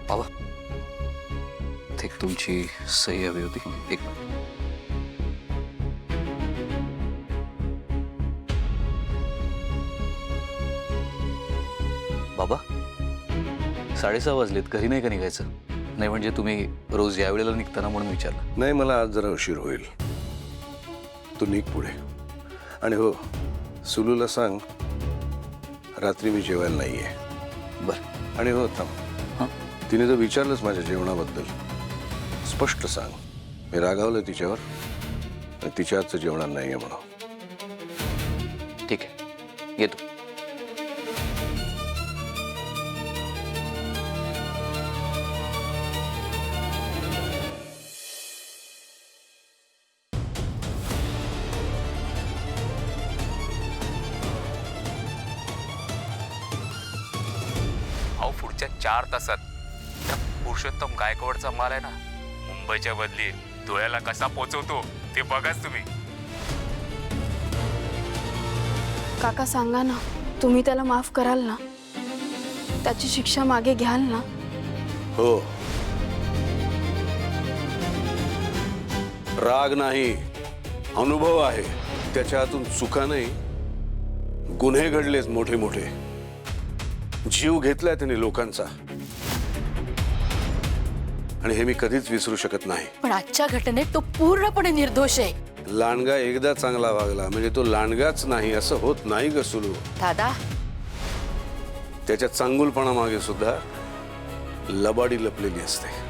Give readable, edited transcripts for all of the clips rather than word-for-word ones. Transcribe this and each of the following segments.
बाबा ते तुमची सही हवी होती. एक बाबा 6:30 वाजलेत, घरी नाही का निघायचं? नाही म्हणजे तुम्ही रोज या वेळेला निघताना म्हणून विचारलं. नाही, मला आज जरा उशीर होईल. तू निघ पुढे. आणि हो, सुलूला सांग रात्री मी जेवायला नाहीये. बरं. आणि हो थांब, हां तिने जर विचारलंच माझ्या जेवणाबद्दल स्पष्ट सांग मी रागावलं तिच्यावर आणि तिच्या हातचं जेवणार नाहीये म्हणून. ठीक आहे, येतो. पुढच्या 4 तासात त्या पुरुषोत्तम गायकवाडचा माल आहे ना, मुंबईच्या बदली धुळ्याला कसा पोहोचवतो ते बघाच तुम्ही. काका सांगा ना, तुम्ही त्याला माफ कराल ना? त्याची शिक्षा मागे घ्याल ना? हो, राग नाही, अनुभव आहे. त्याच्या हातून चुका नाही, गुन्हे घडलेच मोठे मोठे. जीव घेतलाय त्याने लोकांचा आणि हे मी कधीच विसरू शकत नाही. पण आजच्या घटनेत तो पूर्णपणे निर्दोष आहे. लांडगा एकदा चांगला वागला म्हणजे तो लांडगाच नाही असं होत नाही ग सुलू. दादा, त्याच्या चांगुलपणामागे सुद्धा लबाडी लपलेली असते.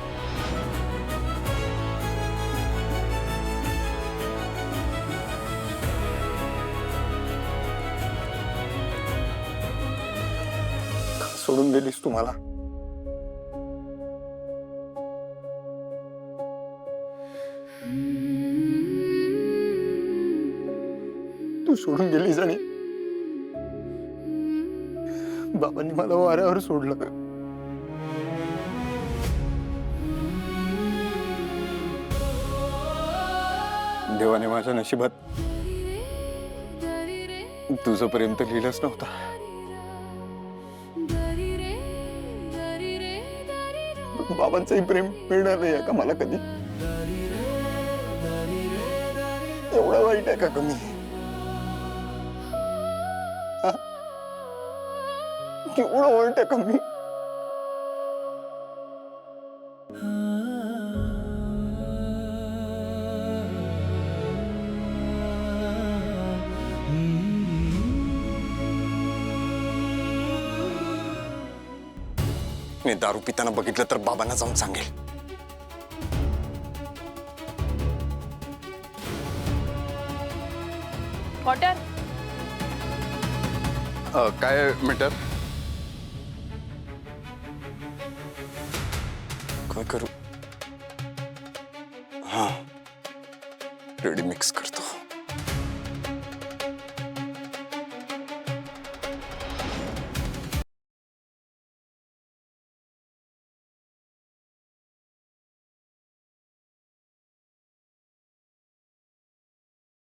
सोडून दिलीस तुम्हाला? तू सोडून गेलीस आणि बाबांनी मला वाऱ्यावर सोडलं. देवाने माझ्या नशिबात तुझं प्रेम तर लिहिलंच नव्हतं. बाबांचंही प्रेम मिळणार नाही का मला कधी? एवढा वाईट आहे का कमी? एवढं वाईट आहे कमी? मी दारू पिताना बघितलं तर बाबांना जाऊन सांगेल. वॉटर काय मीटर? काय करू? हा, रेडी मिक्स करतो.